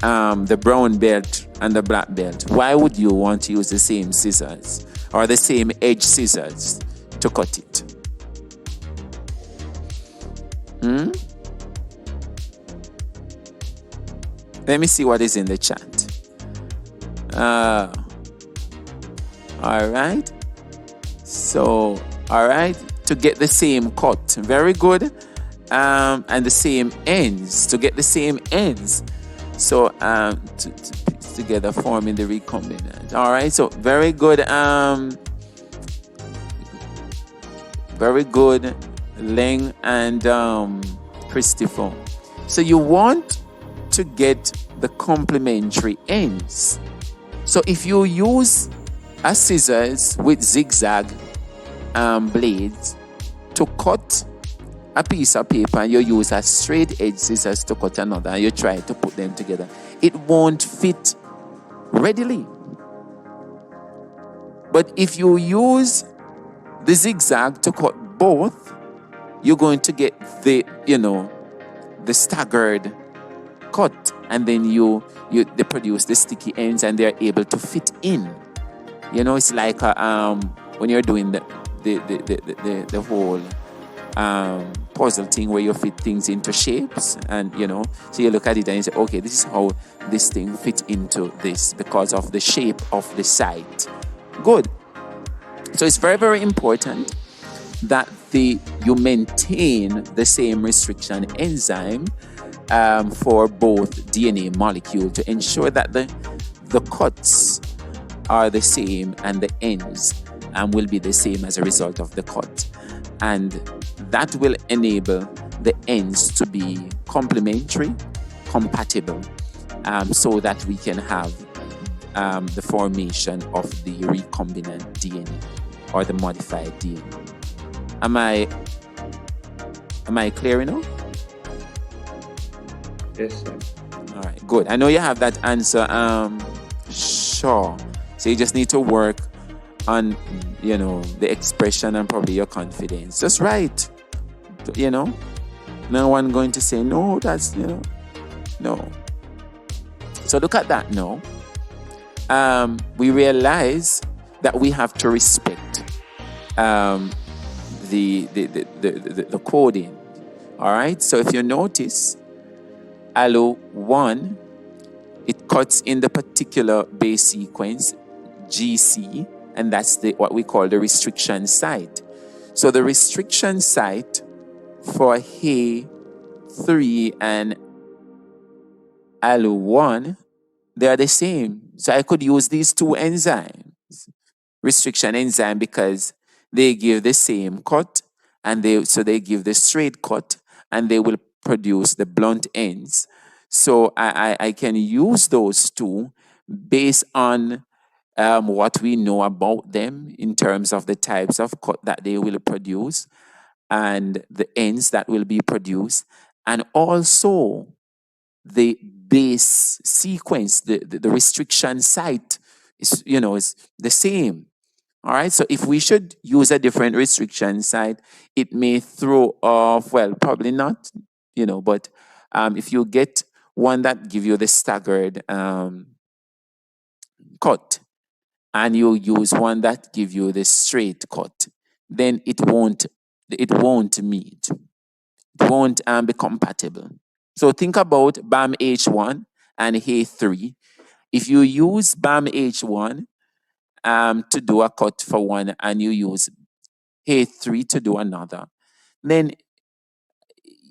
the brown belt and the black belt, why would you want to use the same scissors or the same edge scissors to cut it? Let me see what is in the chat. All right. So, all right, to get the same cut. Very good. And the same ends, to get the same ends. So, to piece together, forming the recombinant. All right, so very good. Very good, Leng and Christopher. So you want to get the complementary ends. So if you use a scissors with zigzag blades to cut a piece of paper, and you use a straight edge scissors to cut another, and you try to put them together, it won't fit readily. But if you use the zigzag to cut both, you're going to get the staggered cut, and then they produce the sticky ends, and they're able to fit in. It's like when you're doing the whole puzzle thing where you fit things into shapes, and so you look at it and you say, okay, this is how this thing fits into this because of the shape of the site. Good. So it's very, very important that you maintain the same restriction enzyme for both DNA molecule to ensure that the cuts are the same and the ends will be the same as a result of the cut. And that will enable the ends to be complementary, compatible, so that we can have the formation of the recombinant DNA or the modified DNA. Am I clear enough? Yes, sir. All right, good. I know you have that answer. Sure. So you just need to work on, the expression and probably your confidence. Just right. No one going to say, no, that's, no. So look at that now. We realize that we have to respect the coding. All right. So if you notice, allo 1, it cuts in the particular base sequence GC, and that's what we call the restriction site. So the restriction site for He3 and allo 1, they are the same. So I could use these two enzymes, restriction enzyme, because they give the same cut, and they give the straight cut, and they will produce the blunt ends. So I can use those two based on what we know about them in terms of the types of cut that they will produce and the ends that will be produced, and also the base sequence, the restriction site is the same. All right, so if we should use a different restriction site, it may throw off, well, probably not, but if you get one that give you the staggered cut, and you use one that give you the straight cut, then it won't meet. It won't be compatible. So think about BAM H1 and He3. If you use BAM H1 to do a cut for one, and you use He3 to do another, then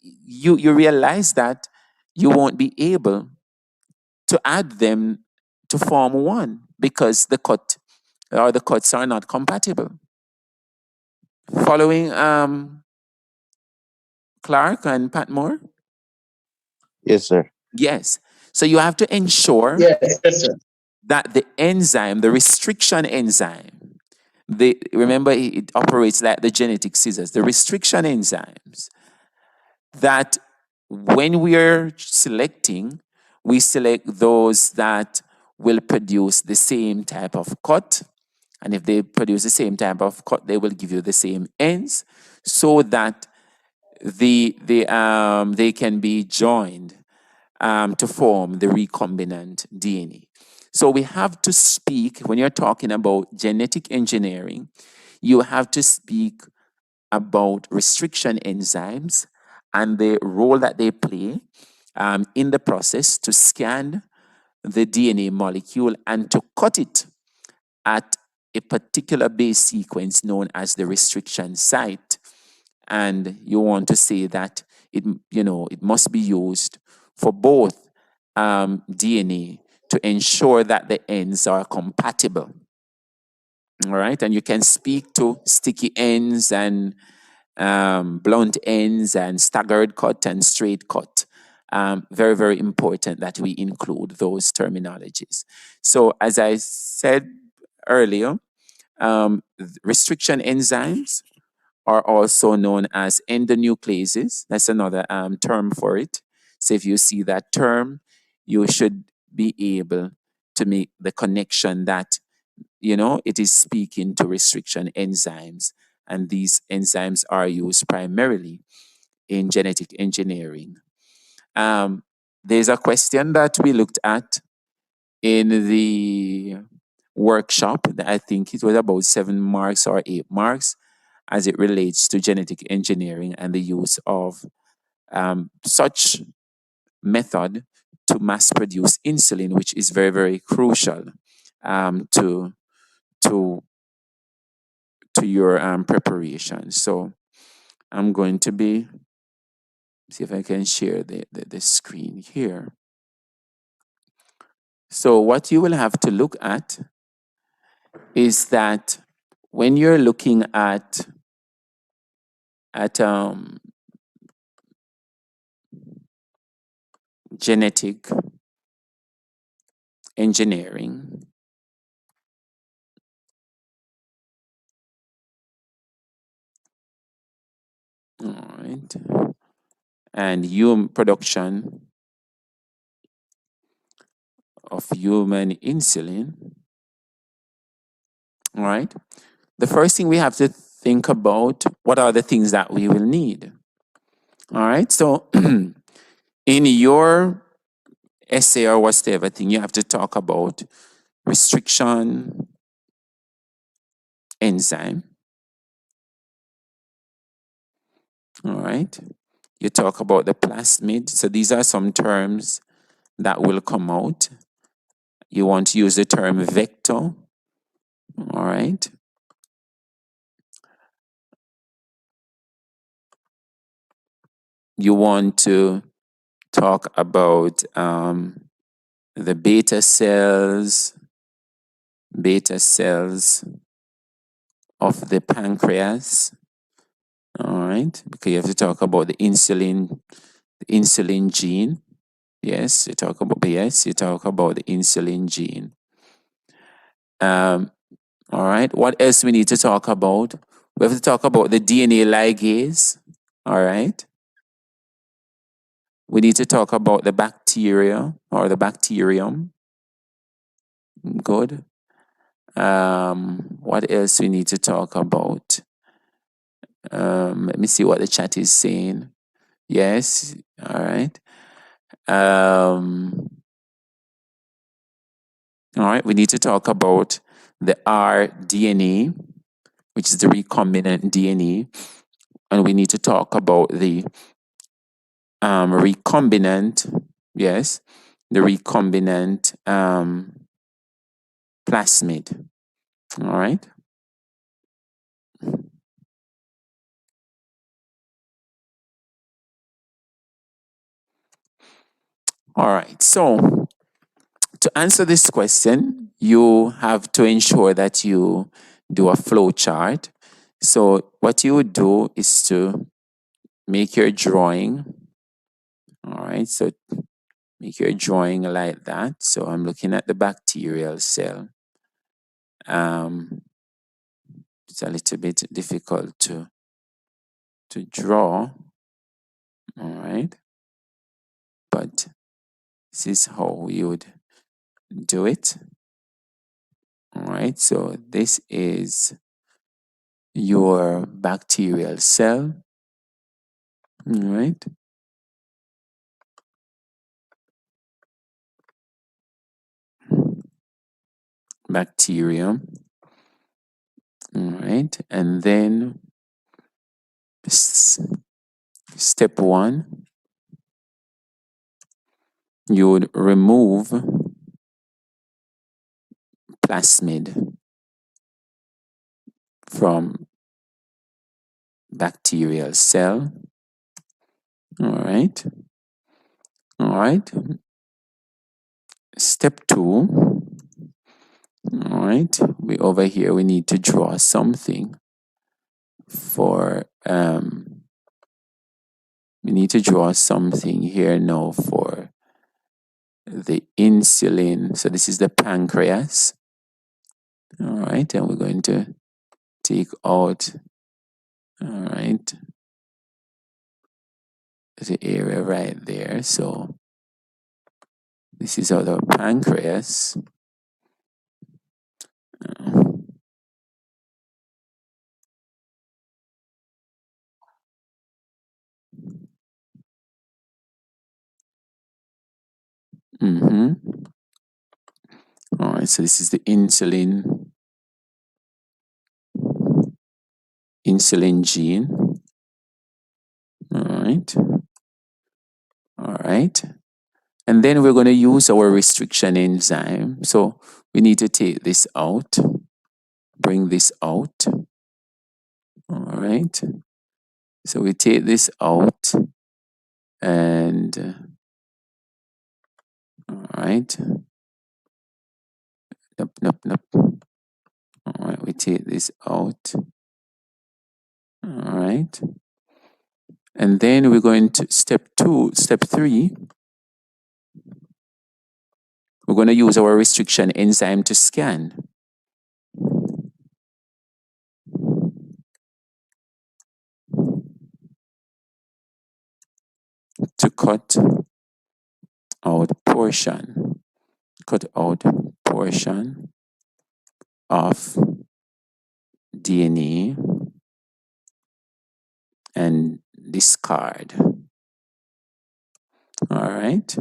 you realize that you won't be able to add them to form one because the cuts are not compatible. Following Clark and Patmore? Yes, sir. Yes. So you have to ensure Yes, sir. that the enzyme, the restriction enzyme, remember it operates like the genetic scissors, the restriction enzymes, that when we are selecting, we select those that will produce the same type of cut. And if they produce the same type of cut, they will give you the same ends, so that they can be joined to form the recombinant DNA. So we have to speak, when you're talking about genetic engineering, you have to speak about restriction enzymes and the role that they play in the process to scan the DNA molecule and to cut it at a particular base sequence known as the restriction site. And you want to say that it must be used for both DNA to ensure that the ends are compatible. All right, and you can speak to sticky ends and blunt ends and staggered cut and straight cut. Very, very important that we include those terminologies. So, as I said earlier, restriction enzymes are also known as endonucleases. That's another term for it. So, if you see that term, you should be able to make the connection that it is speaking to restriction enzymes, and these enzymes are used primarily in genetic engineering. There's a question that we looked at in the workshop that I think it was about 7 marks or 8 marks as it relates to genetic engineering and the use of such method to mass produce insulin, which is very, very crucial to to to your preparation. So I'm going to see if I can share the screen here. So what you will have to look at is that when you're looking at genetic engineering, all right, and human production of human insulin, all right, the first thing we have to think about, what are the things that we will need? All right, so in your essay or whatever thing, you have to talk about restriction enzyme. All right. You talk about the plasmid. So these are some terms that will come out. You want to use the term vector. All right. You want to talk about the beta cells of the pancreas. All right. Because you have to talk about the insulin gene. Yes, you talk about the insulin gene. All right. What else we need to talk about? We have to talk about the DNA ligase. All right. We need to talk about the bacteria or the bacterium. Good. What else we need to talk about? Let me see what the chat is saying. Yes. All right. All right. We need to talk about the rDNA, which is the recombinant DNA, and we need to talk about the recombinant, yes, the recombinant plasmid. All right. All right. So to answer this question, you have to ensure that you do a flow chart. So what you would do is to make your drawing. All right. So make your drawing like that. So I'm looking at the bacterial cell. It's a little bit difficult to draw. All right. But this is how we would do it. All right. So this is your bacterial cell. All right. bacterium. All right. And then step 1, you would remove plasmid from bacterial cell. All right. All right. Step 2. All right. Over here, we need to draw something for, we need to draw something here now for the insulin. So this is the pancreas. All right. And we're going to take out, all right, the area right there. So this is our pancreas. Mm-hmm. All right, so this is the insulin gene. All right. All right. And then we're going to use our restriction enzyme. So we need to take this out, bring this out. All right. So we take this out and, all right. Nope, nope, nope. All right, we take this out. All right. And then we're going to step 3. We're going to use our restriction enzyme to scan. To cut out portion of DNA and discard. All right.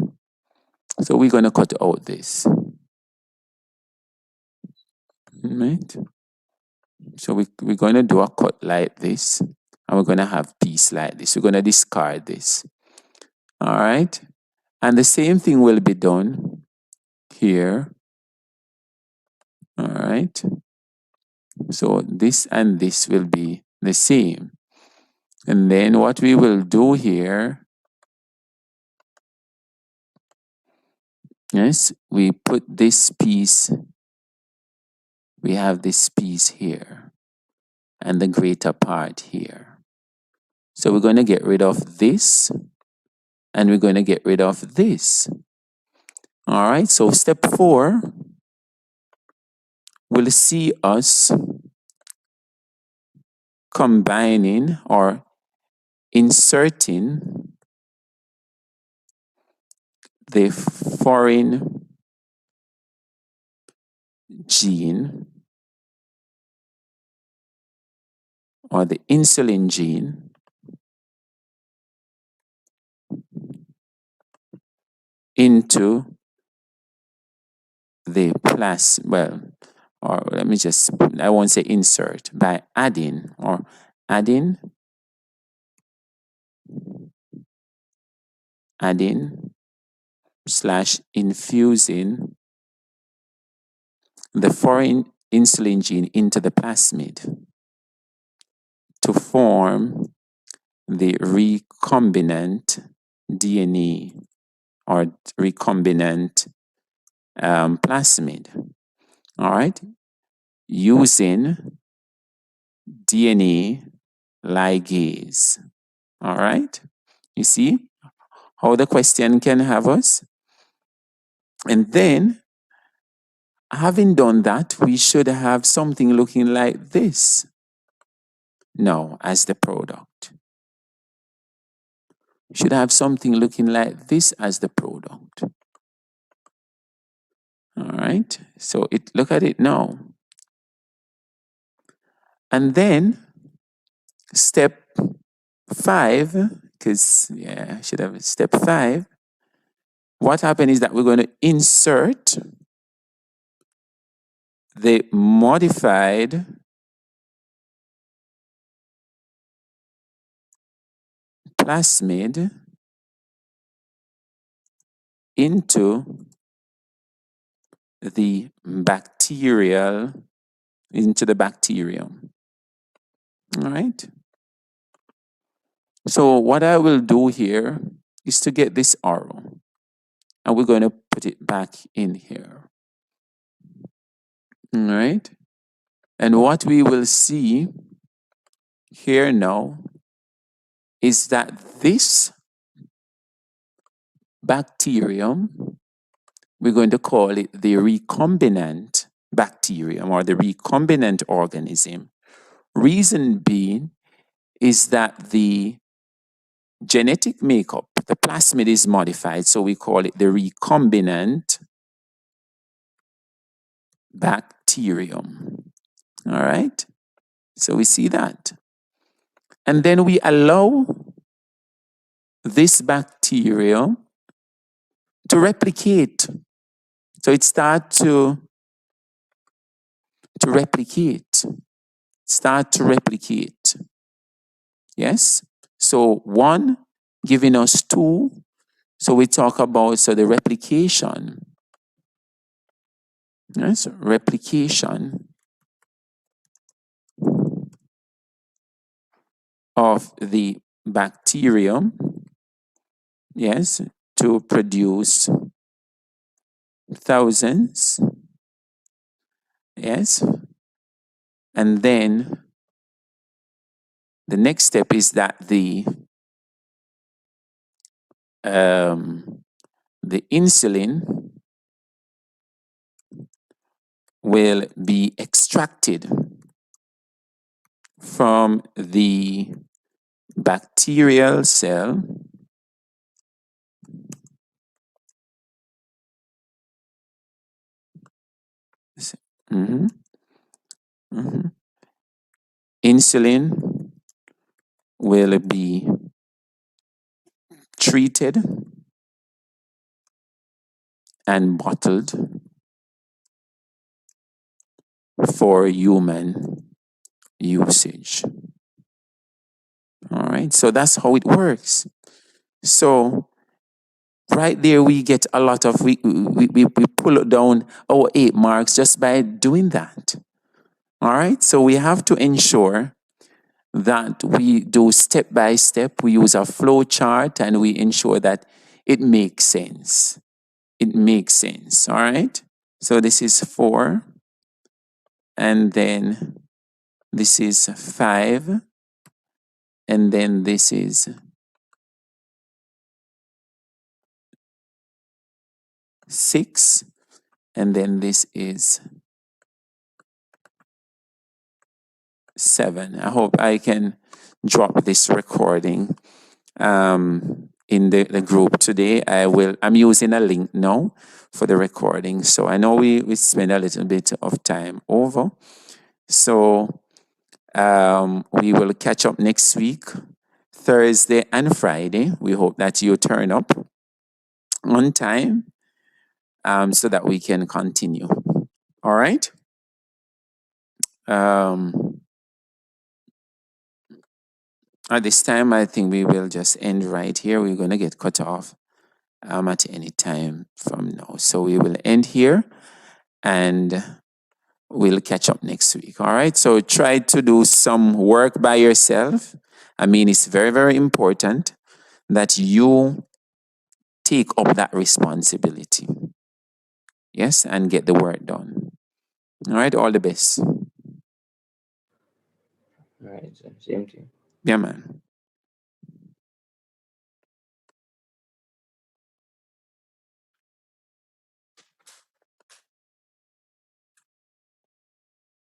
So we're going to cut out this. Right. So we're going to do a cut like this, and we're going to have piece like this. We're going to discard this. All right. And the same thing will be done here. All right. So this and this will be the same. And then what we will do here, yes, we put this piece, we have this piece here and the greater part here. So we're going to get rid of this and we're going to get rid of this. All right, so step 4 will see us combining or inserting the foreign gene or the insulin gene into the or let me just, I won't say insert, by adding slash infusing the foreign insulin gene into the plasmid to form the recombinant DNA or recombinant plasmid. All right, using DNA ligase. All right, you see how the question can have us? And then, having done that, we should have something looking like this now as the product. Should have something looking like this as the product. All right, so look at it now. And then step 5, because I should have step 5. What happened is that we're going to insert the modified plasmid into the bacterium. All right. So what I will do here is to get this arrow, and we're going to put it back in here. All right. And what we will see here now is that this bacterium, we're going to call it the recombinant bacterium or the recombinant organism. Reason being is that the genetic makeup, the plasmid is modified, so we call it the recombinant bacterium. All right? So we see that. And then we allow this bacterium to replicate. So it starts to replicate. Yes? So 1 giving us 2. So we talk about the replication. Yes, replication of the bacterium, yes, to produce thousands, yes. And then the next step is that the insulin will be extracted from the bacterial cell Mhm. Mhm. Insulin will be treated and bottled for human usage. All right, so that's how it works. So right there, we get a lot of, we pull down our 8 marks just by doing that. All right, so we have to ensure that we do step by step. We use a flow chart and we ensure that it makes sense. It makes sense. All right, so this is 4, and then this is 5, and then this is 6, and then this is 7. I hope I can drop this recording in the group today. I'm using a link now for the recording. So I know we spend a little bit of time over. So we will catch up next week, Thursday and Friday. We hope that you turn up on time so that we can continue. All right? At this time, I think we will just end right here. We're going to get cut off at any time from now. So we will end here and we'll catch up next week. All right? So try to do some work by yourself. I mean, it's very, very important that you take up that responsibility. Yes, and get the work done. All right, all the best. All right, same to you. Yeah, man.